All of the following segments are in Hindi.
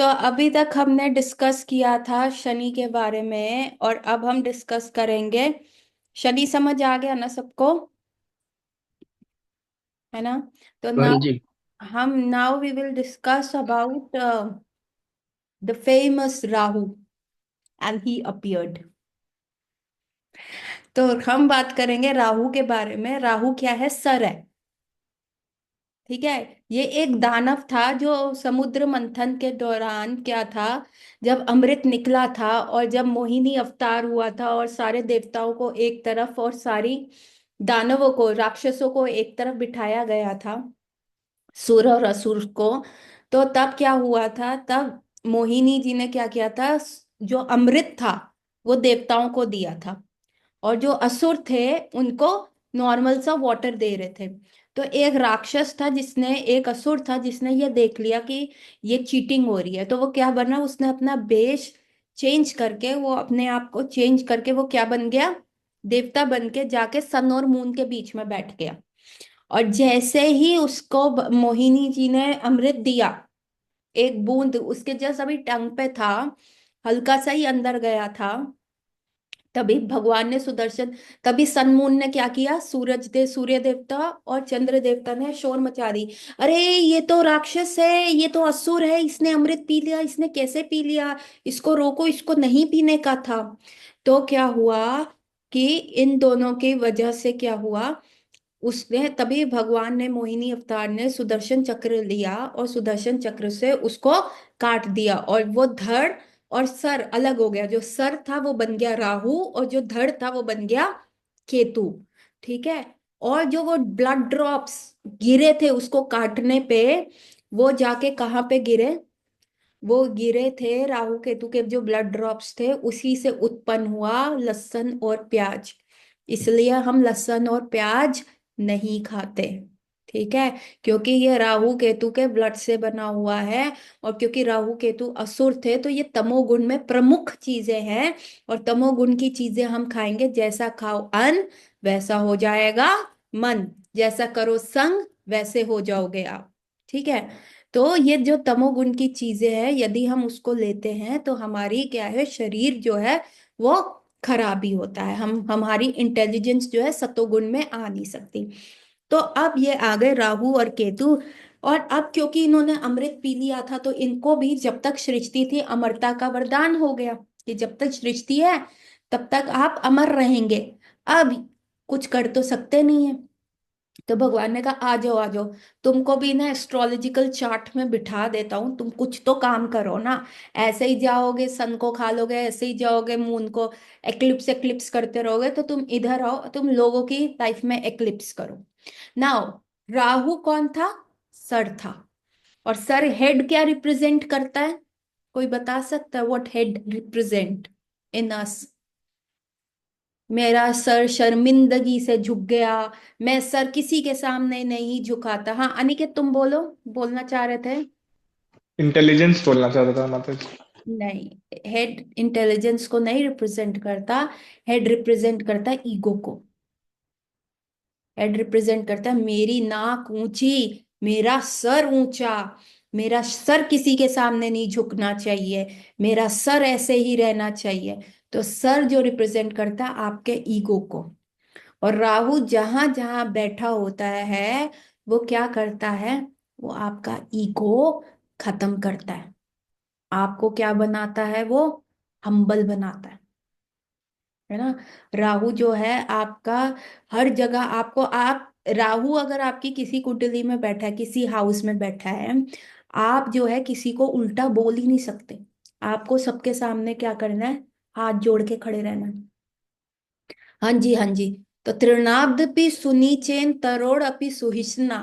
अभी तक हमने डिस्कस किया था शनि के बारे में, और अब हम डिस्कस करेंगे। शनि समझ आ गया ना सबको? है ना? तो हाँ नाउ जी। Now we will discuss about the famous Rahu and he appeared. तो हम बात करेंगे राहु के बारे में। राहु क्या है? सर है। ठीक है। ये एक दानव था जो समुद्र मंथन के दौरान क्या था, जब अमृत निकला था और जब मोहिनी अवतार हुआ था और सारे देवताओं को एक तरफ और सारी दानवों को, राक्षसों को एक तरफ बिठाया गया था, सुर और असुर को। तो तब क्या हुआ था, तब मोहिनी जी ने क्या किया था, जो अमृत था वो देवताओं को दिया था, और जो असुर थे उनको नॉर्मल सा वाटर दे रहे थे। तो एक राक्षस था, जिसने एक असुर था जिसने ये देख लिया कि ये चीटिंग हो रही है, तो वो क्या बना, उसने अपना वेश चेंज करके, वो अपने आप को चेंज करके वो क्या बन गया, देवता बन के जाके सन और मून के बीच में बैठ गया। और जैसे ही उसको मोहिनी जी ने अमृत दिया, एक बूंद उसके जस्ट अभी टंग पे था, हल्का सा ही अंदर गया था, तभी भगवान ने सुदर्शन, तभी सन मून ने क्या किया, सूर्य देवता और चंद्र देवता ने शोर मचा दी। अरे ये तो राक्षस है, ये तो असुर है, इसने अमृत पी लिया, इसने कैसे पी लिया, इसको रोको, इसको नहीं पीने का था। तो क्या हुआ कि इन दोनों की वजह से क्या हुआ, उसने तभी भगवान ने, मोहिनी अवतार ने सुदर्शन चक्र लिया और सुदर्शन चक्र से उसको काट दिया, और वो धड़ और सर अलग हो गया। जो सर था वो बन गया राहु, और जो धड़ था वो बन गया केतु। ठीक है। और जो वो ब्लड ड्रॉप्स गिरे थे उसको काटने पे, वो जाके कहाँ पे गिरे, वो गिरे थे राहु केतु के जो ब्लड ड्रॉप्स थे, उसी से उत्पन्न हुआ लहसुन और प्याज। इसलिए हम लहसुन और प्याज नहीं खाते। ठीक है। क्योंकि ये राहु केतु के ब्लड से बना हुआ है, और क्योंकि राहु केतु असुर थे, तो ये तमोगुण में प्रमुख चीजें हैं। और तमोगुण की चीजें हम खाएंगे, जैसा खाओ अन्न वैसा हो जाएगा मन, जैसा करो संग वैसे हो जाओगे आप। ठीक है। तो ये जो तमोगुण की चीजें हैं, यदि हम उसको लेते हैं तो हमारी क्या है, शरीर जो है वो खराबी होता है, हमारी इंटेलिजेंस जो है सतोगुण में आ नहीं सकती। तो अब ये आ गए राहु और केतु। और अब क्योंकि इन्होंने अमृत पी लिया था, तो इनको भी जब तक सृष्टि थी अमरता का वरदान हो गया, कि जब तक सृष्टि है तब तक आप अमर रहेंगे। अब कुछ कर तो सकते नहीं है, तो भगवान ने कहा आ जाओ आ जाओ, तुमको भी ना एस्ट्रोलॉजिकल चार्ट में बिठा देता हूँ, तुम कुछ तो काम करो ना। ऐसे ही जाओगे सन को खा लोगे, ऐसे ही जाओगे मून को एक्लिप्स एक्लिप्स करते रहोगे, तो तुम इधर आओ, तुम लोगों की लाइफ में एक्लिप्स करो। नाउ राहु कौन था? सर था। और सर हेड क्या रिप्रेजेंट करता है? कोई बता सकता है व्हाट हेड रिप्रेजेंट इन अस? मेरा सर शर्मिंदगी से झुक गया, मैं सर किसी के सामने नहीं झुकाता। हाँ अनिकेत, तुम बोलो, बोलना चाह रहे थे। इंटेलिजेंस बोलना चाहता था माता जी। नहीं, हेड इंटेलिजेंस को नहीं रिप्रेजेंट करता। हेड रिप्रेजेंट करता है ईगो को। हेड रिप्रेजेंट करता है मेरी नाक ऊंची, मेरा सर ऊंचा, मेरा सर किसी के सामने नहीं झुकना चाहिए, मेरा सर ऐसे ही रहना चाहिए। तो सर जो रिप्रेजेंट करता है आपके ईगो को। और राहु जहां जहां बैठा होता है, वो क्या करता है, वो आपका ईगो खत्म करता है। आपको क्या बनाता है वो? हम्बल बनाता है ना। राहु जो है आपका, हर जगह आपको, आप राहु अगर आपकी किसी कुंडली में बैठा है, किसी हाउस में बैठा है, आप जो है किसी को उल्टा बोल ही नहीं सकते। आपको सबके सामने क्या करना है, हाथ जोड़ के खड़े रहना है। हाँ जी, हाँ जी। तो तृणाब्दपि सुनीचेन तरोड़ अपि सुहिष्णा,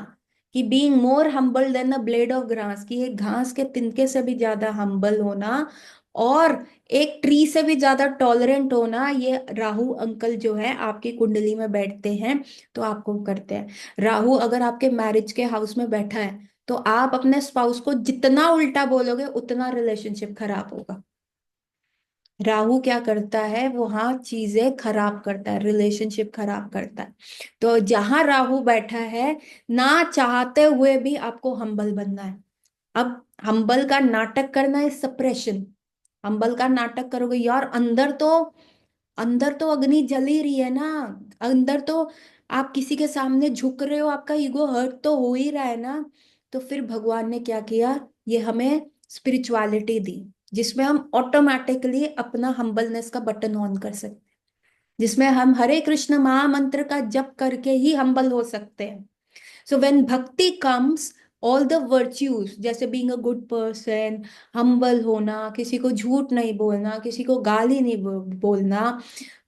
कि being more humble than a blade of grass, कि एक घास के तिनके से भी ज्यादा हम्बल होना, और एक ट्री से भी ज्यादा टॉलरेंट होना, ये राहु अंकल जो है आपकी कुंडली में बैठते हैं तो आपको करते हैं। राहु अगर आपके मैरिज के हाउस में बैठा है, तो आप अपने स्पाउस को जितना उल्टा बोलोगे उतना रिलेशनशिप खराब होगा। राहु क्या करता है, वहां चीजें खराब करता है, रिलेशनशिप खराब करता है। तो जहां राहु बैठा है, ना चाहते हुए भी आपको हम्बल बनना है। अब हम्बल का नाटक करना है सप्रेशन। हम्बल का नाटक करोगे यार, अंदर तो अग्नि जल ही रही है ना। अंदर तो आप किसी के सामने झुक रहे हो, आपका ईगो हर्ट तो हो ही रहा है ना। तो फिर भगवान ने क्या किया, ये हमें स्पिरिचुअलिटी दी, जिसमें हम ऑटोमेटिकली अपना हम्बलनेस का बटन ऑन कर सकते हैं, जिसमें हम हरे कृष्ण महामंत्र का जप करके ही हम्बल हो सकते हैं। सो व्हेन भक्ति कम्स, ऑल द वर्च्यूज, जैसे being a good person, humble होना, किसी को झूठ नहीं बोलना, किसी को गाली नहीं बोलना,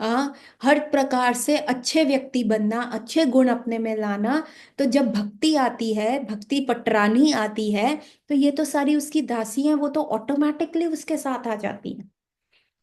आ, हर प्रकार से अच्छे व्यक्ति बनना, अच्छे गुण अपने में लाना। तो जब भक्ति आती है, भक्ति पटरानी आती है, तो ये तो सारी उसकी दासी हैं, वो तो ऑटोमेटिकली उसके साथ आ जाती है।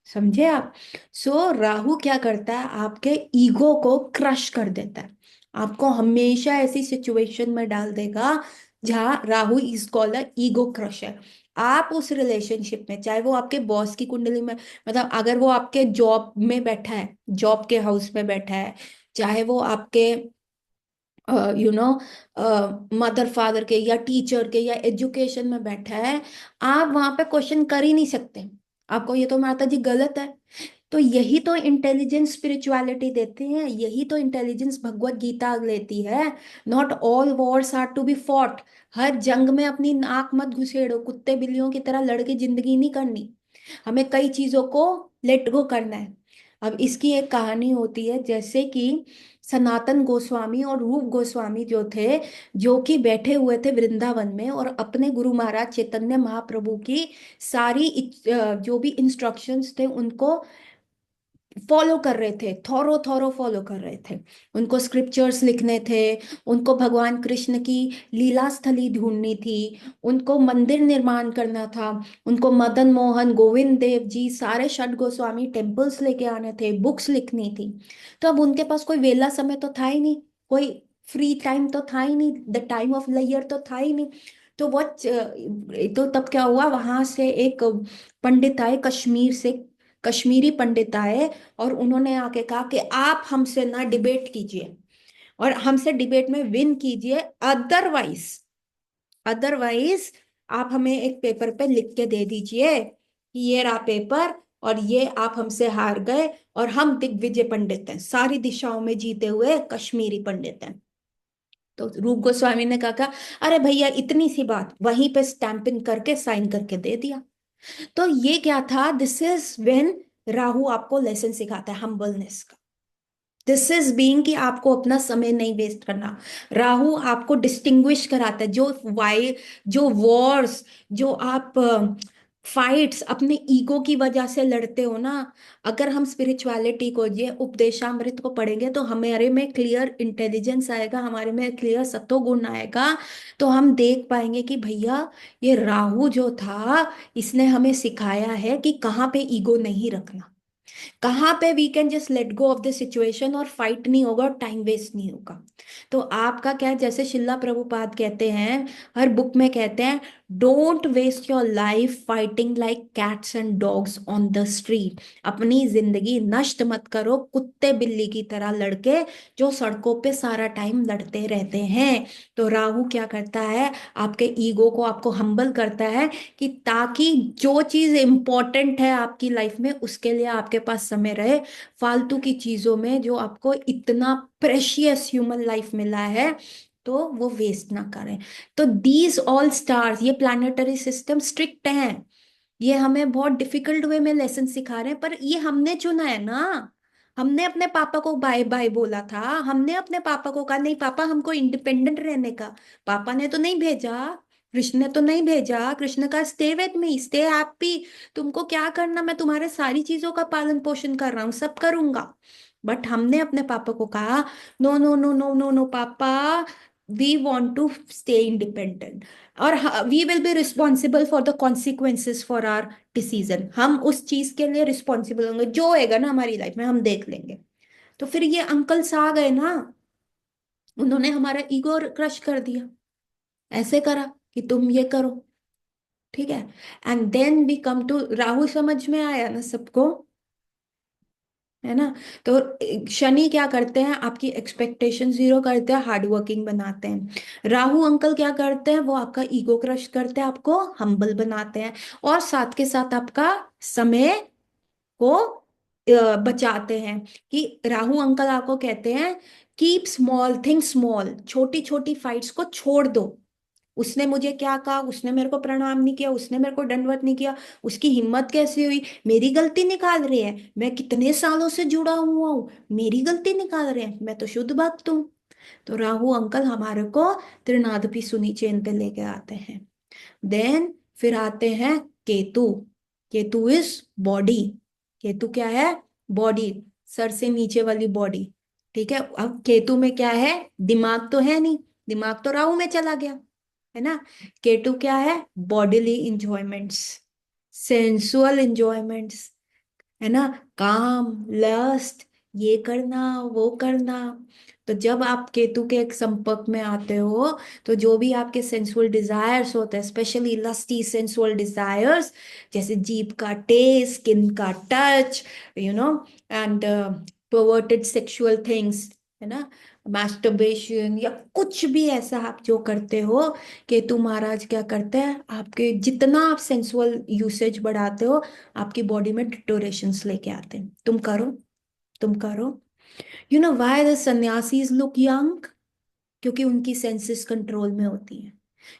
समझे आप? सो राहु क्या करता है, आपके ईगो को क्रश कर देता है। आपको हमेशा ऐसी सिचुएशन में डाल देगा जहां Rahu is called a ego crusher. आप उस रिलेशनशिप में, चाहे वो आपके बॉस की कुंडली में, मतलब अगर वो आपके जॉब में बैठा है, जॉब के हाउस में बैठा है, चाहे वो आपके यू नो मदर फादर के या टीचर के या एजुकेशन में बैठा है, आप वहां पे क्वेश्चन कर ही नहीं सकते। आपको ये तो माता जी गलत है। तो यही तो इंटेलिजेंस स्पिरिचुअलिटी देते हैं, यही तो इंटेलिजेंस भगवत गीता लेती है। Not all wars are to be fought. हर जंग में अपनी नाक मत घुसेड़ो, कुत्ते बिल्लियों की तरह लड़के जिंदगी नहीं करनी। हमें कई चीजों को लेट गो करना है। अब इसकी एक कहानी होती है, जैसे कि सनातन गोस्वामी और रूप गोस्वामी जो थे, जो कि बैठे हुए थे वृंदावन में और अपने गुरु महाराज चैतन्य महाप्रभु की सारी जो भी इंस्ट्रक्शंस थे उनको फॉलो कर रहे थे, थोरो थोरो फॉलो कर रहे थे। उनको स्क्रिप्चर्स लिखने थे, उनको भगवान कृष्ण की लीला स्थली ढूंढनी थी, उनको मंदिर निर्माण करना था, उनको मदन मोहन गोविंद देव जी सारे षट गोस्वामी टेम्पल्स लेके आने थे, बुक्स लिखनी थी। तो अब उनके पास कोई वेला समय तो था ही नहीं, कोई फ्री टाइम तो था ही नहीं, द टाइम ऑफ ईयर तो था ही नहीं। तो वो तो तब क्या हुआ, वहां से एक पंडित आए कश्मीर से, कश्मीरी पंडित आए, और उन्होंने आके कहा कि आप हमसे ना डिबेट कीजिए और हमसे डिबेट में विन कीजिए, अदरवाइज अदरवाइज आप हमें एक पेपर पे लिख के दे दीजिए कि ये रहा पेपर, और ये आप हमसे हार गए, और हम दिग्विजय पंडित हैं, सारी दिशाओं में जीते हुए कश्मीरी पंडित हैं। तो रूप गोस्वामी ने कहा, अरे भैया इतनी सी बात, वहीं पे स्टैंपिंग करके साइन करके दे दिया। तो ये क्या था, दिस इज व्हेन राहु आपको लेसन सिखाता है हम्बलनेस का। दिस इज बीइंग कि आपको अपना समय नहीं वेस्ट करना। राहु आपको डिस्टिंग्विश कराता है, जो वॉर्स, जो आप फाइट्स अपने ईगो की वजह से लड़ते हो ना, अगर हम स्पिरिचुअलिटी को, ये उपदेशामृत को पढ़ेंगे, तो हमारे में क्लियर इंटेलिजेंस आएगा, हमारे में क्लियर सत्वगुण आएगा। तो हम देख पाएंगे कि भैया ये राहु जो था, इसने हमें सिखाया है कि कहाँ पे ईगो नहीं रखना, कहाँ पे we can just let go of the situation, और फाइट नहीं होगा और टाइम वेस्ट नहीं होगा। तो आपका क्या है, जैसे शिला प्रभुपाद कहते हैं, हर बुक में कहते हैं, don't waste your life fighting like cats and dogs on the street. अपनी जिंदगी नष्ट मत करो कुत्ते बिल्ली की तरह लड़के, जो सड़कों पे सारा टाइम लड़ते रहते हैं। तो राहु क्या करता है, आपके ईगो को, आपको हम्बल करता है, कि ताकि जो चीज इंपॉर्टेंट है आपकी लाइफ में, उसके लिए आपके पास समय रहे। फालतू की चीजों में जो आपको इतना प्रेशियस ह्यूमन लाइफ मिला है, तो वो वेस्ट ना करें। तो दीज ऑल स्टार्स, ये प्लानिटरी सिस्टम स्ट्रिक्ट हैं, ये हमें बहुत डिफिकल्ट वे में लेसन सिखा रहे हैं, पर ये हमने चुना है ना। हमने अपने पापा को बाय बाय बोला था, हमने अपने पापा को कहा, नहीं पापा हमको इंडिपेंडेंट रहने का। पापा ने तो नहीं भेजा, कृष्ण ने तो नहीं भेजा, कृष्ण का stay with me, stay happy, तुमको क्या करना, मैं तुम्हारे सारी चीजों का पालन पोषण कर रहा हूँ, सब करूंगा। बट हमने अपने पापा को कहा, no no no no no no papa, we want to stay independent, और we will be responsible for the consequences for our decision. हम उस चीज के लिए रिस्पॉन्सिबल होंगे, जो होएगा ना हमारी लाइफ में हम देख लेंगे। तो फिर ये अंकल्स आ गए ना, उन्होंने हमारा ईगो क्रश कर दिया, ऐसे करा कि तुम ये करो, ठीक है। And then we come to Rahu, समझ में आया ना सबको? है ना। तो शनि क्या करते हैं, आपकी एक्सपेक्टेशन जीरो करते हैं, हार्ड वर्किंग बनाते हैं। राहु अंकल क्या करते हैं, वो आपका ईगो क्रश करते हैं, आपको हम्बल बनाते हैं, और साथ के साथ आपका समय को बचाते हैं। कि राहु अंकल आपको कहते हैं, कीप स्मॉल थिंग्स स्मॉल, छोटी छोटी फाइट्स को छोड़ दो। उसने मुझे क्या कहा, उसने मेरे को प्रणाम नहीं किया, उसने मेरे को दंडवत नहीं किया, उसकी हिम्मत कैसे हुई, मेरी गलती निकाल रही है, मैं कितने सालों से जुड़ा हुआ हूँ, मेरी गलती निकाल रहे हैं, मैं तो शुद्ध भक्त हूँ। तो राहु अंकल हमारे को त्रिनादपी सुनी चेन पे लेके आते हैं। देन फिर आते हैं केतु। Ketu is body. केतु क्या है, बॉडी, सर से नीचे वाली बॉडी। ठीक है, अब केतु में क्या है, दिमाग तो है नहीं, दिमाग तो राहु में चला गया, है ना। केतु क्या है, बॉडीली इंजॉयमेंट्स, सेंसुअल इंजॉयमेंट्स, है ना, काम, लस्ट, ये करना, वो करना। तो जब आप केतु के एक संपर्क में आते हो, तो जो भी आपके सेंसुअल डिजायर्स होते हैं, स्पेशली लस्टी सेंसुअल डिजायर्स, जैसे जीभ का टेस्ट, स्किन का touch, you know, and perverted sexual things, है ना, मास्टरबेशन या कुछ भी ऐसा आप जो करते हो, केतु महाराज क्या करते हैं, आपके जितना आप सेंसुअल यूसेज बढ़ाते हो, आपकी बॉडी में डिटोरेशंस लेके आते हैं। तुम करो, तुम करो। You know why the sannyasis look young, क्योंकि उनकी सेंसेस कंट्रोल में होती हैं,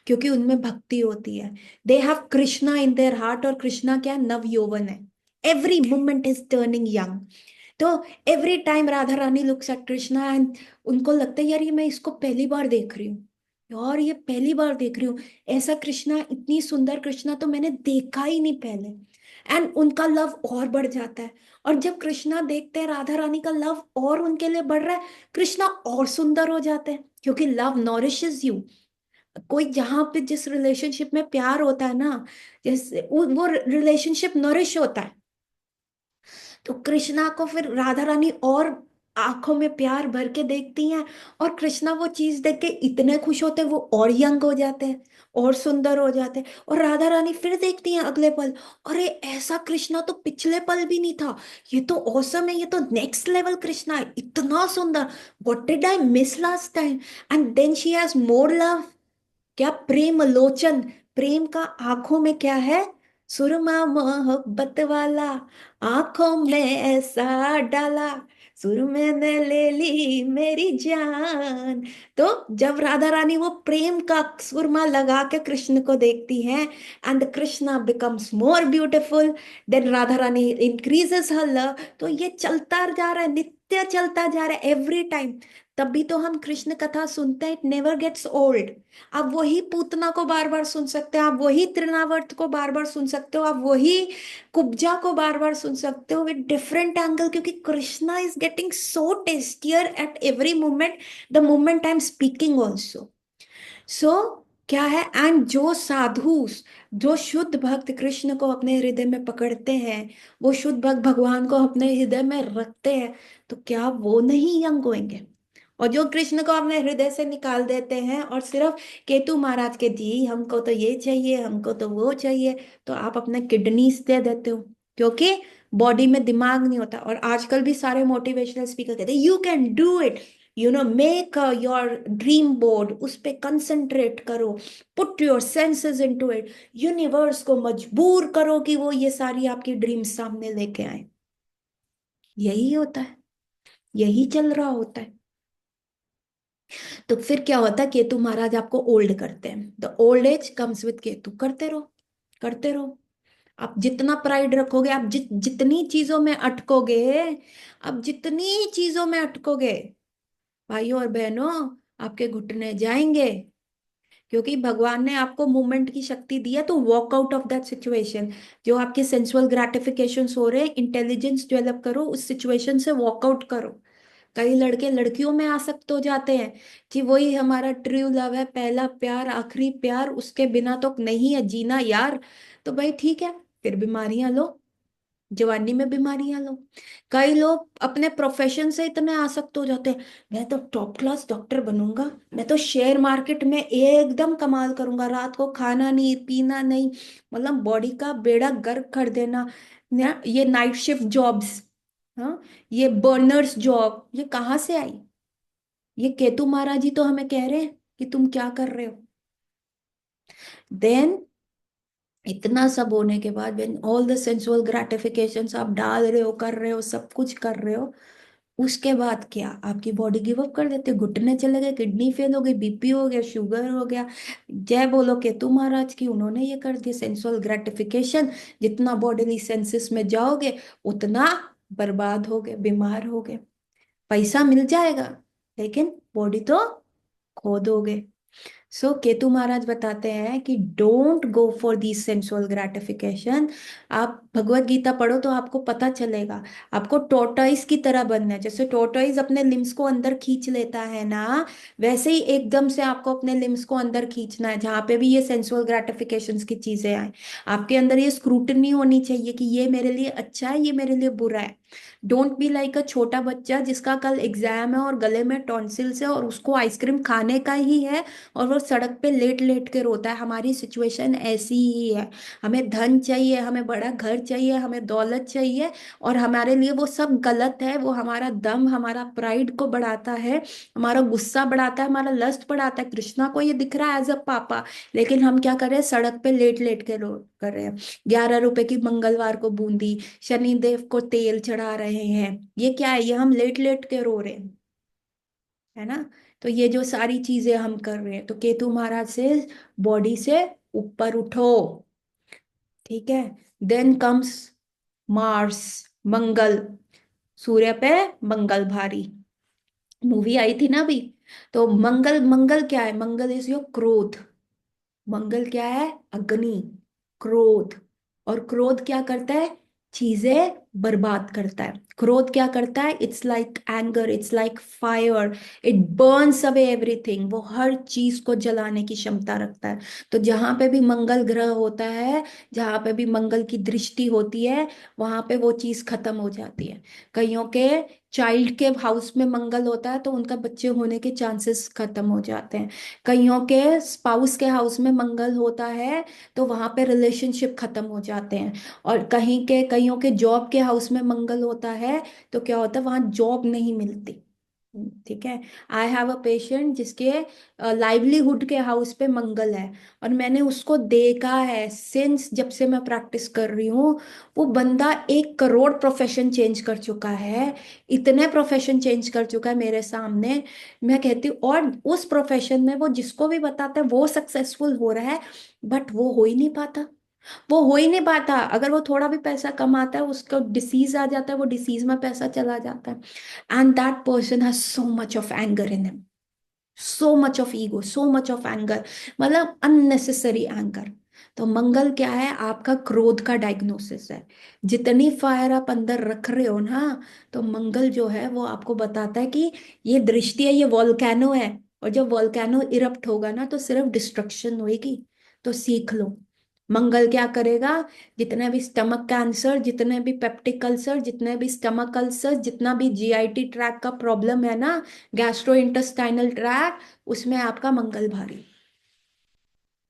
क्योंकि उनमें भक्ति होती है। They have Krishna in their heart, और कृष्णा क्या है, नव यौवन है। Every moment is turning young. तो every time Radha Rani looks at Krishna and उनको लगता है, यार ये मैं इसको पहली बार देख रही हूँ, यार ये पहली बार देख रही हूँ, ऐसा कृष्णा, इतनी सुंदर कृष्णा तो मैंने देखा ही नहीं पहले। एंड उनका लव और बढ़ जाता है। और जब कृष्णा देखते हैं राधा रानी का लव और उनके लिए बढ़ रहा है, कृष्णा और सुंदर हो जाते हैं, क्योंकि लव नॉरिशेस यू। कोई जहां पे जिस रिलेशनशिप में प्यार होता है ना, जैसे वो रिलेशनशिप नरिश होता है। तो कृष्णा को फिर राधा रानी और आंखों में प्यार भर के देखती हैं, और कृष्णा वो चीज देख के इतने खुश होते हैं, वो और यंग हो जाते हैं, और सुंदर हो जाते हैं। और राधा रानी फिर देखती हैं अगले पल, अरे ऐसा कृष्णा तो पिछले पल भी नहीं था, ये तो औसम है, ये तो नेक्स्ट लेवल कृष्णा है, इतना सुंदर, what did I miss last time. And then she has more love. क्या प्रेम लोचन, प्रेम का आंखों में क्या है, सुरमा मोहब्बत वाला, आंखों में ऐसा डाला, सुर मैंने ले ली मेरी जान। तो जब राधा रानी वो प्रेम का सुरमा लगा के कृष्ण को देखती हैं, and Krishna becomes more beautiful, then Radha Rani increases her love. तो ये चलता जा रहा है, नित्य चलता जा रहा है, एवरी टाइम। तभी तो हम कृष्ण कथा सुनते हैं, इट नेवर गेट्स ओल्ड। आप वही पूतना को बार बार सुन सकते हो, आप वही तृणावर्त को बार बार सुन सकते हो, आप वही कुब्जा को बार बार सुन सकते हो विद डिफरेंट एंगल, क्योंकि Krishna is getting so tastier at every moment, the moment I am speaking also. So क्या है, एंड जो साधु, जो शुद्ध भक्त कृष्ण को अपने हृदय में पकड़ते हैं, वो शुद्ध भक्त भगवान को अपने हृदय में रखते हैं, तो क्या वो नहीं यंग होंगे। और जो कृष्ण को अपने हृदय से निकाल देते हैं और सिर्फ केतु महाराज के जी हमको तो ये चाहिए, हमको तो वो चाहिए, तो आप अपने किडनीज दे देते हो, क्योंकि बॉडी में दिमाग नहीं होता। और आजकल भी सारे मोटिवेशनल स्पीकर कहते हैं you can do it, you know, make your dream board, उस पे कंसंट्रेट करो, put your senses into it, universe को मजबूर करो कि वो ये सारी आपकी ड्रीम्स सामने लेके आए। यही होता है, यही चल रहा होता है। तो फिर क्या होता है, केतु महाराज आपको ओल्ड करते हैं, the old age comes with Ketu. करते रहो, करते रहो। आप जितना प्राइड रखोगे, आप जितनी चीजों में अटकोगे, आप जितनी चीजों में अटकोगे, भाइयों और बहनों, आपके घुटने जाएंगे। क्योंकि भगवान ने आपको मूवमेंट की शक्ति दी है, तो walk out of that situation. जो आपके सेंसुअल ग्रेटिफिकेशंस हो रहे हैं, इंटेलिजेंस डेवलप करो, उस सिचुएशन से वॉक आउट करो। कई लड़के लड़कियों में आसक्त हो जाते हैं कि वही हमारा ट्रू लव है, पहला प्यार, आखिरी प्यार, उसके बिना तो नहीं है जीना यार। तो भाई ठीक है, फिर बीमारियां लो, जवानी में बीमारियां लो। कई लोग अपने प्रोफेशन से इतने आसक्त हो जाते हैं, मैं तो टॉप क्लास डॉक्टर बनूंगा, मैं तो शेयर मार्केट में एकदम कमाल करूंगा, रात को खाना नहीं पीना नहीं, मतलब बॉडी का बेड़ा गर्क कर देना। ये नाइट शिफ्ट जॉब्स, हाँ, ये बर्नर्स जॉब ये कहाँ से आई? ये केतु महाराज जी तो हमें कह रहे हैं कि तुम क्या कर रहे हो। देन इतना सब होने के बाद, when all the sensual gratifications आप डाल रहे हो, कर रहे हो, सब कुछ कर रहे हो, उसके बाद क्या आपकी बॉडी गिव अप कर देती है, घुटने चले गए, किडनी फेल हो गई, बीपी हो गया, शुगर हो गया। जय बोलो केतु महाराज की, उन्होंने ये कर दिया सेंसुअल ग्रेटिफिकेशन। जितना बॉडीली सेंसेस में जाओगे उतना बर्बाद हो गए, बीमार हो गए। पैसा मिल जाएगा लेकिन बॉडी तो खो दोगे। सो केतु महाराज बताते हैं कि don't go for the sensual gratification. आप भगवत गीता पढ़ो तो आपको पता चलेगा। आपको टोर्टोइस की तरह बनना है, जैसे टोर्टोइस अपने लिम्स को अंदर खींच लेता है ना, वैसे ही एकदम से आपको अपने लिम्स को अंदर खींचना है, जहां पे भी ये सेंसुअल ग्रेटिफिकेशंस की चीजें आए। आपके अंदर ये स्क्रूटनी होनी चाहिए कि ये मेरे लिए अच्छा है, ये मेरे लिए बुरा है। डोंट बी लाइक अ छोटा बच्चा जिसका कल एग्जाम है और गले में टॉन्सिल्स है और उसको आइसक्रीम खाने का ही है, और वो सड़क पे लेट लेट के रोता है। हमारी सिचुएशन ऐसी ही है। हमें धन चाहिए, हमें बड़ा घर चाहिए, हमें दौलत चाहिए, और हमारे लिए वो सब गलत है। वो हमारा दम, हमारा प्राइड को बढ़ाता है, हमारा गुस्सा बढ़ाता है, हमारा लस्ट बढ़ाता है। कृष्णा को ये दिख रहा है एज अ पापा, लेकिन हम क्या कर रहे हैं, सड़क पे लेट लेट के रो कर रहे हैं। 11 रुपए की मंगलवार को बूंदी, शनिदेव को तेल चढ़ा रहे हैं। ये क्या है? ये हम लेट लेट के रो रहे हैं, है ना। तो ये जो सारी चीजें हम कर रहे हैं, तो केतु महाराज से बॉडी से ऊपर उठो। ठीक है। देन कम्स मार्स, मंगल। सूर्य पे मंगल भारी, मूवी आई थी ना अभी। तो मंगल, मंगल क्या है? मंगल इज योर क्रोध। मंगल क्या है? अग्नि, क्रोध। और क्रोध क्या करता है? चीजें बर्बाद करता है। क्रोध क्या करता है? It's like anger, it's like fire, it Burns away everything. वो हर चीज को जलाने की क्षमता रखता है। तो जहां पे भी मंगल ग्रह होता है, जहां पे भी मंगल की दृष्टि होती है, वहां पे वो चीज खत्म हो जाती है। कईयों के चाइल्ड के हाउस में मंगल होता है तो उनका बच्चे होने के चांसेस खत्म हो जाते हैं। कईयों के स्पाउस के हाउस में मंगल होता है तो वहां पे रिलेशनशिप खत्म हो जाते हैं। और कईयों के जॉब के हाउस में मंगल होता है तो क्या होता है, वहां जॉब नहीं मिलती। ठीक है। आई हैव अ पेशेंट जिसके लाइवलीहुड के हाउस पे मंगल है, और मैंने उसको देखा है सिंस जब से मैं प्रैक्टिस कर रही हूँ। वो बंदा 1 करोड़ प्रोफेशन चेंज कर चुका है, इतने प्रोफेशन चेंज कर चुका है मेरे सामने। मैं कहती हूँ, और उस प्रोफेशन में वो जिसको भी बताता है वो सक्सेसफुल हो रहा है, बट वो हो ही नहीं पाता। वो हो ही नहीं पाता। अगर वो थोड़ा भी पैसा कमाता है, उसको डिसीज आ जाता है, वो डिसीज में पैसा चला जाता है। And that person has so much of anger in him, so much of ego, so much of anger, मतलब अननेसेसरी एंगर। तो मंगल क्या है? आपका क्रोध का डायग्नोसिस है। जितनी फायर आप अंदर रख रहे हो ना, तो मंगल जो है वो आपको बताता है कि ये दृष्टि है, ये वॉल्केनो है, और जब वॉल्केनो इरप्ट होगा ना तो सिर्फ डिस्ट्रक्शन होगी। तो सीख लो। मंगल क्या करेगा? जितने भी स्टमक कैंसर, जितने भी पेप्टिक अल्सर, जितने भी स्टमक अल्सर, जितना भी जीआईटी ट्रैक का प्रॉब्लम है ना, गैस्ट्रो इंटेस्टाइनल ट्रैक, उसमें आपका मंगल भारी,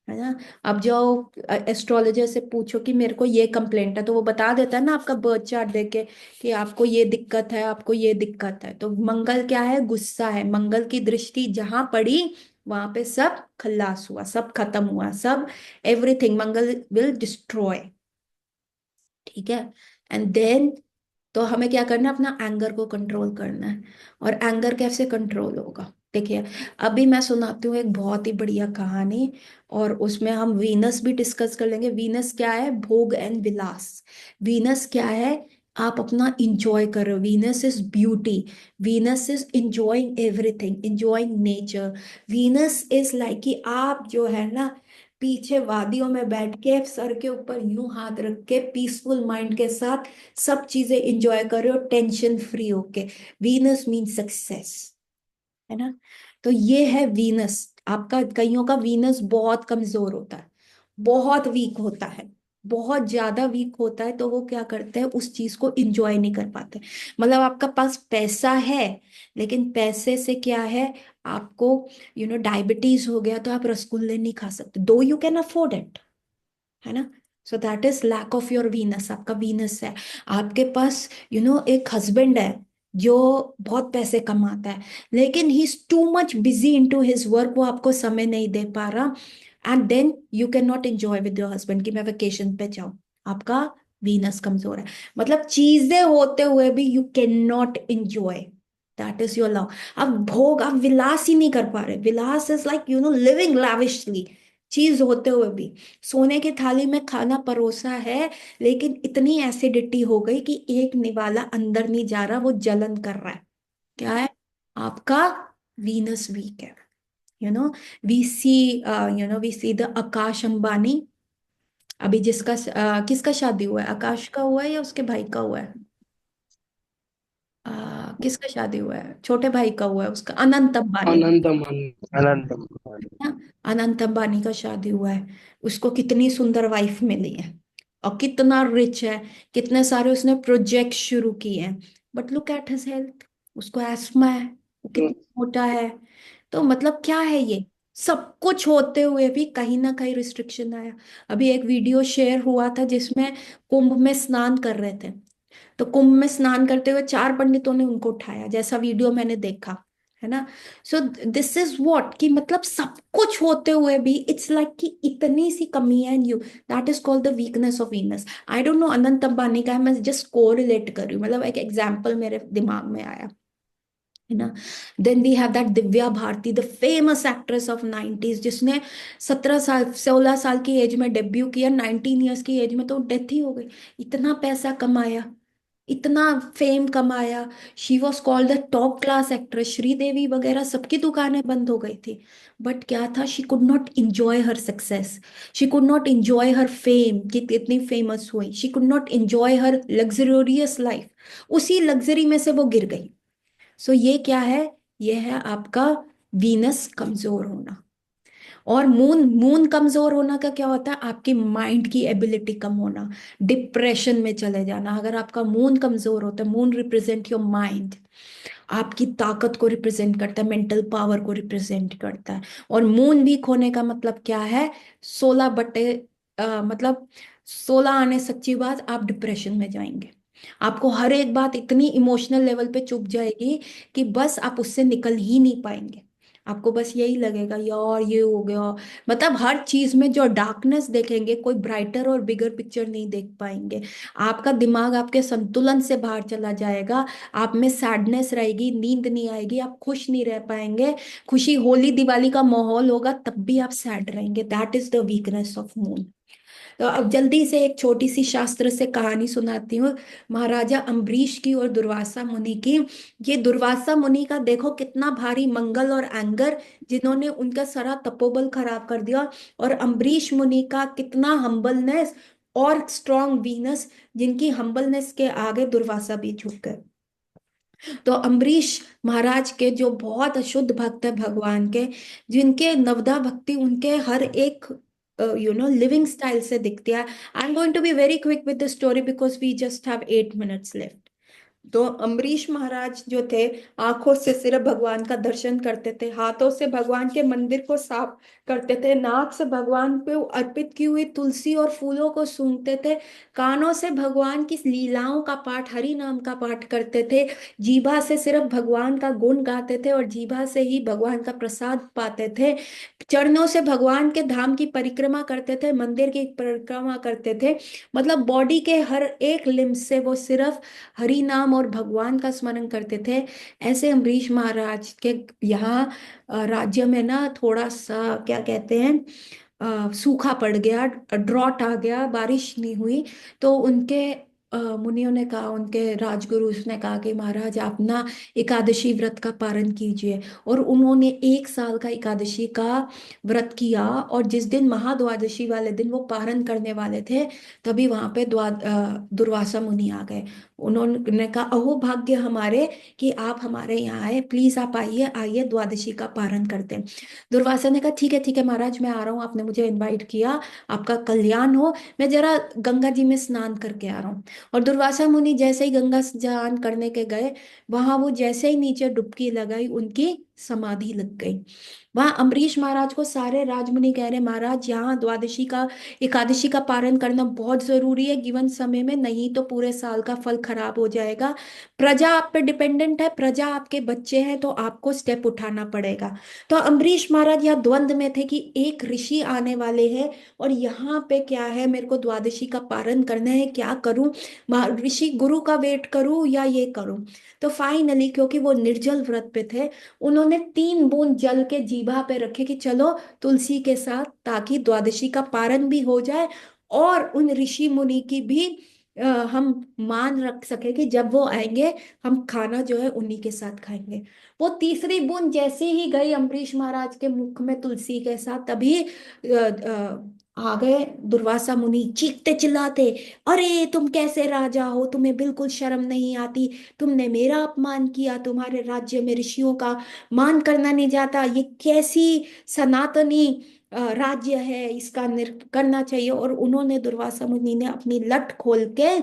है ना। अब जाओ एस्ट्रोलॉजर से पूछो कि मेरे को ये कंप्लेंट है, तो वो बता देता है ना आपका बर्थ चार्ट देके कि आपको ये दिक्कत है, आपको ये दिक्कत है। तो मंगल क्या है? गुस्सा है। मंगल की दृष्टि जहां पड़ी वहां पे सब खल्लास हुआ, सब खत्म हुआ, सब एवरीथिंग मंगल विल डिस्ट्रॉय। ठीक है। एंड देन तो हमें क्या करना है? अपना एंगर को कंट्रोल करना है। और एंगर कैसे कंट्रोल होगा? देखिए, अभी मैं सुनाती हूँ एक बहुत ही बढ़िया कहानी, और उसमें हम वीनस भी डिस्कस कर लेंगे। वीनस क्या है? भोग एंड विलास। वीनस क्या है? आप अपना इंजॉय कर रहे हो। Venus is beauty. Venus is enjoying everything, enjoying nature. Venus is like कि आप जो है ना, पीछे वादियों में बैठ के सर के ऊपर यूं हाथ रख के पीसफुल माइंड के साथ सब चीजें इंजॉय कर रहे हो, टेंशन फ्री होके। वीनस मीन सक्सेस, है ना। तो ये है वीनस आपका। कईयों का वीनस बहुत कमजोर होता है, बहुत वीक होता है, बहुत ज्यादा वीक होता है, तो वो क्या करते हैं? उस चीज को इंजॉय नहीं कर पाते। मतलब आपका पास पैसा है, लेकिन पैसे से क्या है? आपको डायबिटीज हो गया तो आप रसगुल्ले नहीं खा सकते, दो यू कैन अफोर्ड इट, है ना। So that is lack of your Venus. आपका वीनस है। आपके पास एक हस्बैंड है जो बहुत पैसे कमाता है, लेकिन he is too much busy into his work, वो आपको समय नहीं दे पा रहा, and then you can not enjoy with your husband कि मैं वेकेशन पे जाऊं। आपका वीनस कमजोर है। मतलब चीजें होते हुए भी you can not enjoy, that is your love. आप विलास ही नहीं कर पा रहे। विलास इज लाइक लिविंग लैविशली, चीज होते हुए भी। सोने की थाली में खाना परोसा है, लेकिन इतनी एसिडिटी हो गई कि एक निवाला अंदर नहीं जा रहा, वो जलन कर रहा है। क्या है? आपका वीनस वीक है। You know we see we see the Akash Ambani. अभी किसका शादी हुआ है? आकाश का हुआ है या उसके भाई का हुआ है? किसका शादी हुआ है? छोटे भाई का हुआ है उसका, अनंत अंबानी। अनंत। ना, अनंत अंबानी का शादी हुआ है। उसको कितनी सुंदर वाइफ मिली है, और कितना रिच है, कितने सारे उसने प्रोजेक्ट शुरू किए हैं। But look at his health, उसको एस्मा है, वो कितना मोटा है। तो मतलब क्या है ये? सब कुछ होते हुए भी कहीं ना कहीं रिस्ट्रिक्शन आया। अभी एक वीडियो शेयर हुआ था जिसमें कुंभ में स्नान कर रहे थे, तो कुंभ में स्नान करते हुए चार पंडितों ने उनको उठाया, जैसा वीडियो मैंने देखा, है ना। सो दिस इज व्हाट, कि मतलब सब कुछ होते हुए भी इट्स लाइक कि इतनी सी कमी है in you. That is called the weakness of Venus. I don't know Anant Ambani का है, मैं जस्ट कोरिलेट कर रही हूँ, मतलब एक एग्जाम्पल मेरे दिमाग में आया, है ना। Then we have that Divya Bharti, the famous actress of 90s, जिसने 17 साल 16 साल की एज में डेब्यू किया, 19 ईयर्स की एज में तो डेथ ही हो गई। इतना पैसा कमाया, इतना फेम कमाया। She was called the top class actress. Sridevi वगैरह सबकी दुकानें बंद हो गई थी। बट क्या था? She could not enjoy her success, she could not enjoy her fame कि इतनी फेमस हुई, she could not enjoy her luxurious life. उसी लग्जरी में से वो गिर गई। सो ये क्या है? ये है आपका वीनस कमजोर होना। और मून मून कमजोर होना का क्या होता है? आपकी माइंड की एबिलिटी कम होना, डिप्रेशन में चले जाना। अगर आपका मून कमजोर होता है, मून रिप्रेजेंट योर माइंड, आपकी ताकत को रिप्रेजेंट करता है, मेंटल पावर को रिप्रेजेंट करता है। और मून वीक होने का मतलब क्या है? 16 बटे मतलब 16 आने सच्ची बात, आप डिप्रेशन में जाएंगे। आपको हर एक बात इतनी इमोशनल लेवल पे चुभ जाएगी कि बस आप उससे निकल ही नहीं पाएंगे। आपको बस यही लगेगा यार ये हो गया। मतलब हर चीज में जो डार्कनेस देखेंगे, कोई ब्राइटर और बिगर पिक्चर नहीं देख पाएंगे। आपका दिमाग आपके संतुलन से बाहर चला जाएगा। आप में सैडनेस रहेगी, नींद नहीं आएगी, आप खुश नहीं रह पाएंगे। खुशी होली दिवाली का माहौल होगा तब भी आप सैड रहेंगे। That is the weakness of moon. तो अब जल्दी से एक छोटी सी शास्त्र से कहानी सुनाती हूँ, महाराजा अम्बरीश की और दुर्वासा मुनि की। ये दुर्वासा मुनि का देखो कितना भारी मंगल और एंगर, जिन्होंने उनका सारा तपोबल खराब कर दिया। और अम्बरीश मुनि का कितना हम्बलनेस और स्ट्रॉन्ग वीनस, जिनकी हम्बलनेस के आगे दुर्वासा भी झुक गए। तो अम्बरीश महाराज के जो बहुत अशुद्ध भक्त है भगवान के, जिनके नवदा भक्ति उनके हर एक लिविंग स्टाइल से दिखती है। I am going to be very quick with the story because we just have 8 minutes left. तो अम्बरीश महाराज जो थे, आंखों से सिर्फ भगवान का दर्शन करते थे, हाथों से भगवान के मंदिर को साफ करते थे, नाक से भगवान पे अर्पित की हुई तुलसी और फूलों को सूंघते थे, कानों से भगवान की लीलाओं का पाठ, हरि नाम का पाठ करते थे, जीभा से सिर्फ भगवान का गुण गाते थे और जीभा से ही भगवान का प्रसाद पाते थे, चरणों से भगवान के धाम की परिक्रमा करते थे, मंदिर की परिक्रमा करते थे। मतलब बॉडी के हर एक लिम्ब से वो सिर्फ हरि नाम और भगवान का स्मरण करते थे। ऐसे अम्बरीश महाराज के यहाँ राज्य में ना थोड़ा सा क्या कहते हैं, सूखा पड़ गया, ड्रॉट आ गया, बारिश नहीं हुई। तो उनके मुनियों ने कहा, उनके राजगुरु ने कहा कि महाराज आप ना एकादशी व्रत का पारण कीजिए। और उन्होंने 1 साल का एकादशी का व्रत किया, और जिस दिन महाद्वादशी वाले दिन वो पारण करने वाले थे, तभी वहां पे दुर्वासा मुनि आ गए। उन्होंने कहा अहो भाग्य हमारे कि आप हमारे यहाँ आए, प्लीज आप आइए आइए, द्वादशी का पारण करते हैं। दुर्वासा ने कहा ठीक है महाराज, मैं आ रहा हूँ, आपने मुझे इनवाइट किया, आपका कल्याण हो, मैं जरा गंगा जी में स्नान करके आ रहा हूँ। और दुर्वासा मुनि जैसे ही गंगा स्नान करने के गए, वहां वो जैसे ही नीचे डुबकी लगाई, उनकी समाधि लग गई। वहां अम्बरीश महाराज को सारे राजमुनि कह रहे, महाराज यहाँ द्वादशी का, एकादशी का पारण करना बहुत जरूरी है गिवन समय में, नहीं तो पूरे साल का फल खराब हो जाएगा। प्रजा आप पे डिपेंडेंट है, प्रजा आपके बच्चे हैं, तो आपको स्टेप उठाना पड़ेगा। तो अम्बरीश महाराज यहाँ द्वंद में थे कि एक ऋषि आने वाले हैं और यहाँ पे क्या है, मेरे को द्वादशी का पारण करना है, क्या करूं, ऋषि गुरु का वेट करूं या ये करूं। तो फाइनली क्योंकि वो निर्जल व्रत पे थे, उन्होंने 3 बूंद जल के जीभा पे रखे कि चलो तुलसी के साथ, ताकि द्वादशी का पारण भी हो जाए और उन ऋषि मुनि की भी हम मान रख सके कि जब वो आएंगे हम खाना जो है उन्हीं के साथ खाएंगे। वो तीसरी बूंद जैसे ही गई अम्बरीश महाराज के मुख में तुलसी के साथ, तभी आ गए दुर्वासा मुनि चीखते चिल्लाते, अरे तुम कैसे राजा हो, तुम्हें बिल्कुल शर्म नहीं आती, तुमने मेरा अपमान किया, तुम्हारे राज्य में ऋषियों का मान करना नहीं जाता, ये कैसी सनातनी राज्य है, इसका करना चाहिए। और उन्होंने, दुर्वासा मुनि ने अपनी लट खोल के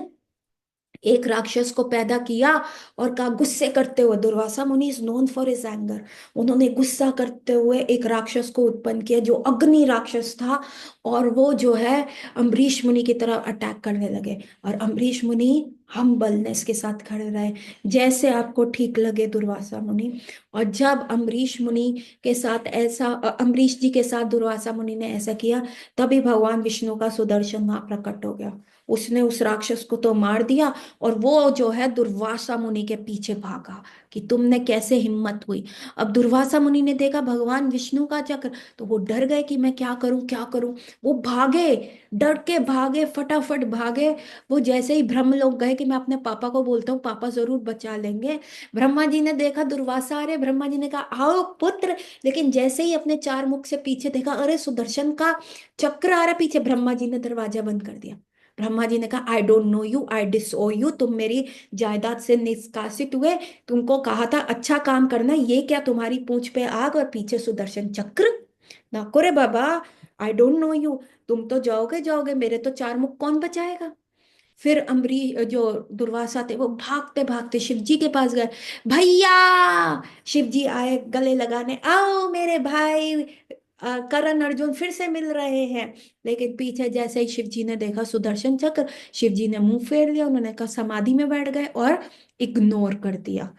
एक राक्षस को पैदा किया और कहा गुस्से करते हुए, दुर्वासा मुनि is known for his anger, उन्होंने गुस्सा करते हुए एक राक्षस को उत्पन्न किया जो अग्नि राक्षस था। और वो जो है अम्बरीश मुनि की तरफ अटैक करने लगे, और अम्बरीश मुनि हम्बलनेस के साथ खड़े रहे, जैसे आपको ठीक लगे दुर्वासा मुनि। और जब अम्बरीश मुनि के साथ ऐसा, अम्बरीश जी के साथ दुर्वासा मुनि ने ऐसा किया, तभी भगवान विष्णु का सुदर्शन वहां प्रकट हो गया। उसने उस राक्षस को तो मार दिया, और वो जो है दुर्वासा मुनि के पीछे भागा कि तुमने कैसे हिम्मत हुई। अब दुर्वासा मुनि ने देखा भगवान विष्णु का चक्र, तो वो डर गए कि मैं क्या करूं क्या करूं। वो भागे, डर के भागे, फटाफट भागे। वो जैसे ही ब्रह्म लोग गए कि मैं अपने पापा को बोलता हूँ, पापा जरूर बचा लेंगे, ब्रह्मा जी ने देखा दुर्वासा आ रहे, ब्रह्मा जी ने कहा आओ पुत्र। लेकिन जैसे ही अपने चार मुख से पीछे देखा, अरे सुदर्शन का चक्र आ रहा पीछे, ब्रह्मा जी ने दरवाजा बंद कर दिया। ब्रह्मा जी ने कहा I don't know you, I disown you, तुम मेरी जायदाद से निष्कासित हुए, तुमको कहा था अच्छा काम करना, ये क्या तुम्हारी पूंछ पे आग और पीछे सुदर्शन चक्र, ना करे बाबा, आई डोंट नो यू, तुम तो जाओगे जाओगे, मेरे तो चार मुख कौन बचाएगा। फिर जो दुर्वासा थे वो भागते भागते शिव जी के पास गए, भैया। शिव जी आए गले लगाने, आओ मेरे भाई, करण अर्जुन फिर से मिल रहे हैं। लेकिन पीछे जैसे ही शिव जी ने देखा सुदर्शन चक्र, शिव जी ने मुंह फेर लिया, उन्होंने कहा समाधि में बैठ गए और इग्नोर कर दिया।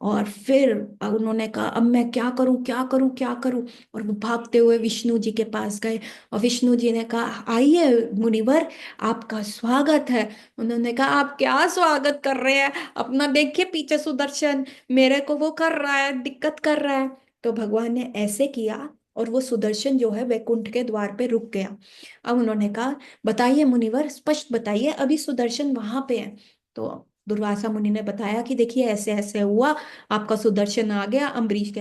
और फिर उन्होंने कहा अब मैं क्या करूं क्या करूं क्या करूं। और वो भागते हुए विष्णु जी के पास गए, और विष्णु जी ने कहा आइए मुनिवर, आपका स्वागत है। उन्होंने कहा आप क्या स्वागत कर रहे हैं, अपना देखिए पीछे सुदर्शन मेरे को वो कर रहा है, दिक्कत कर रहा है। तो भगवान ने ऐसे किया और वो सुदर्शन जो है वैकुंठ के द्वार पे रुक गया। अब उन्होंने कहा बताइए मुनिवर, स्पष्ट बताइए, अभी सुदर्शन वहां पे है। तो दुर्वासा मुनि ने बताया कि देखिए ऐसे ऐसे हुआ, आपका सुदर्शन आ गया अम्बरीश के,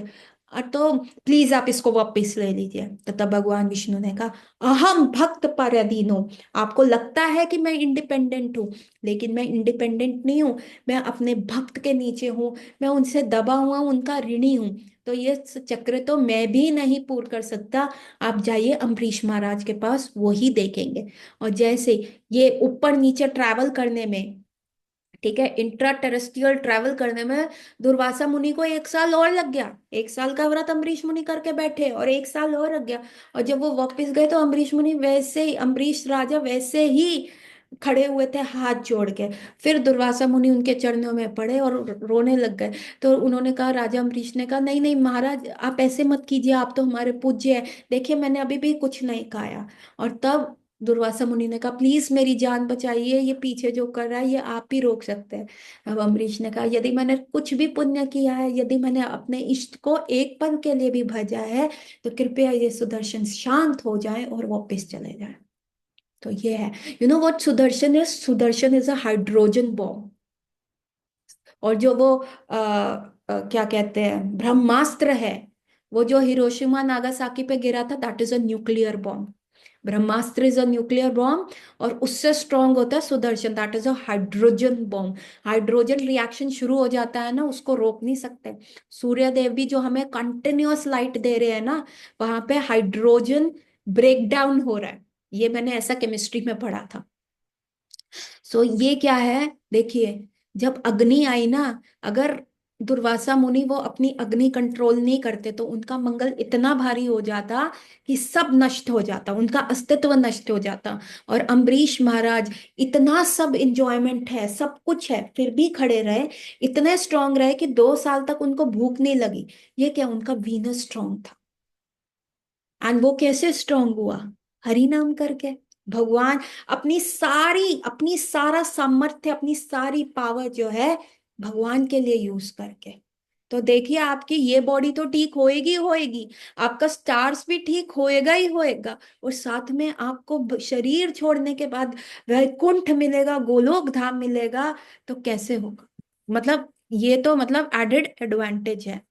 तो प्लीज आप इसको वापस ले लीजिए। तो तब भगवान विष्णु ने कहा अहम भक्त परधीनो, आपको लगता है कि मैं इंडिपेंडेंट हूँ, लेकिन मैं इंडिपेंडेंट नहीं हूँ, मैं अपने भक्त के नीचे हूँ, मैं उनसे दबा हुआ हूँ, उनका ऋणी हूँ। तो ये चक्र तो मैं भी नहीं पूर्ण कर सकता, आप जाइए अम्बरीश महाराज के पास, वो ही देखेंगे। और जैसे ये ऊपर नीचे ट्रैवल करने में, ठीक है, इंट्रा टेरेस्ट्रियल ट्रैवल करने में दुर्वासा मुनि को 1 साल और लग गया। 1 साल का व्रत अम्बरीश मुनि करके बैठे और 1 साल और लग गया। और जब वो वापस गए तो अम्बरीश मुनि वैसे ही, अम्बरीश राजा वैसे ही खड़े हुए थे हाथ जोड़ के। फिर दुर्वासा मुनि उनके चरणों में पड़े और रोने लग गए। तो उन्होंने कहा, राजा अम्बरीश ने कहा नहीं नहीं महाराज, आप ऐसे मत कीजिए, आप तो हमारे पूज्य हैं, देखिए मैंने अभी भी कुछ नहीं खाया। और तब दुर्वासा मुनि ने कहा प्लीज मेरी जान बचाइए, ये पीछे जो कर रहा है ये आप ही रोक सकते हैं। अब अम्बरीश ने कहा यदि मैंने कुछ भी पुण्य किया है, यदि मैंने अपने इष्ट को एक पल के लिए भी भजा है, तो कृपया ये सुदर्शन शांत हो जाए और वापस चले जाए। तो ये है, you know what Sudarshan is, Sudarshan is a hydrogen bomb. और जो वो क्या कहते हैं ब्रह्मास्त्र है, वो जो हिरोशिमा नागासाकी पे गिरा था, that is a nuclear bomb. Brahmastra is a nuclear bomb, और उससे स्ट्रांग होता है Sudarshan, that is a hydrogen bomb. Hydrogen reaction शुरू हो जाता है ना, उसको रोक नहीं सकते। सूर्य देव भी जो हमें कंटिन्यूअस लाइट दे रहे हैं ना, वहां पे हाइड्रोजन ब्रेक डाउन हो रहा है। ये मैंने ऐसा केमिस्ट्री में पढ़ा था। सो ये क्या है देखिए, जब अग्नि आई ना, अगर दुर्वासा मुनि वो अपनी अग्नि कंट्रोल नहीं करते तो उनका मंगल इतना भारी हो जाता कि सब नष्ट हो जाता, उनका अस्तित्व नष्ट हो जाता। और अम्बरीश महाराज, इतना सब इंजॉयमेंट है, सब कुछ है, फिर भी खड़े रहे, इतने स्ट्रांग रहे कि 2 साल तक उनको भूख नहीं लगी। ये क्या, उनका वीनस स्ट्रांग था। एंड वो कैसे स्ट्रांग हुआ? हरि नाम करके। भगवान अपनी सारा सामर्थ्य, अपनी सारी पावर जो है भगवान के लिए यूज करके। तो देखिए, आपकी ये बॉडी तो ठीक होएगी होएगी, आपका स्टार्स भी ठीक होएगा ही होएगा, और साथ में आपको शरीर छोड़ने के बाद वैकुंठ मिलेगा, गोलोक धाम मिलेगा। तो कैसे होगा? मतलब ये तो मतलब एडेड एडवांटेज है।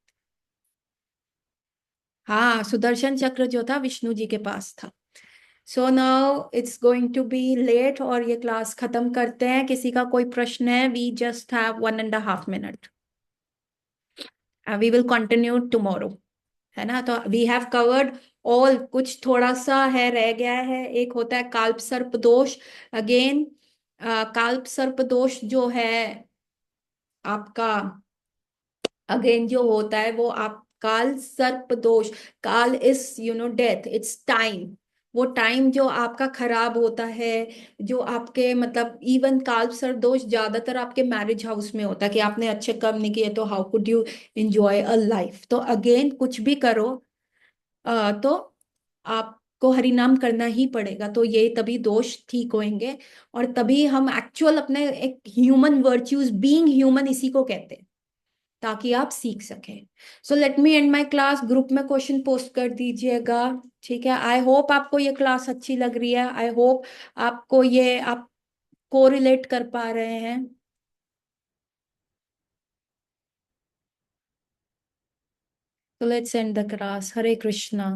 हाँ, सुदर्शन चक्र जो था विष्णु जी के पास था। So now it's going to be late और ये क्लास खत्म करते हैं। किसी का कोई प्रश्न है? We just have 1.5 minute। We will continue tomorrow, है ना? तो वी हैव कवर्ड ऑल। कुछ थोड़ा सा है रह गया है, एक होता है काल्प सर्प दोष। अगेन, काल्प सर्प दोष जो है आपका, अगेन जो होता है वो आप काल सर्प दोष। काल इज डेथ, इट्स टाइम। वो टाइम जो आपका खराब होता है, जो आपके मतलब इवन काल सर्प दोष ज्यादातर आपके मैरिज हाउस में होता है कि आपने अच्छे कर्म नहीं किए, तो how could you enjoy a life? तो अगेन कुछ भी करो, तो आपको हरि नाम करना ही पड़ेगा, तो ये तभी दोष ठीक होंगे। और तभी हम एक्चुअल अपने एक ह्यूमन वर्च्यूज, बीइंग ह्यूमन, इसी को कहते हैं, ताकि आप सीख सकें। So let me and my class. Group में क्वेश्चन पोस्ट कर दीजिएगा। ठीक है, आई होप आपको ये क्लास अच्छी लग रही है, आई होप आपको ये आप कोरिलेट कर पा रहे हैं। तो let's end the class. Hare Krishna.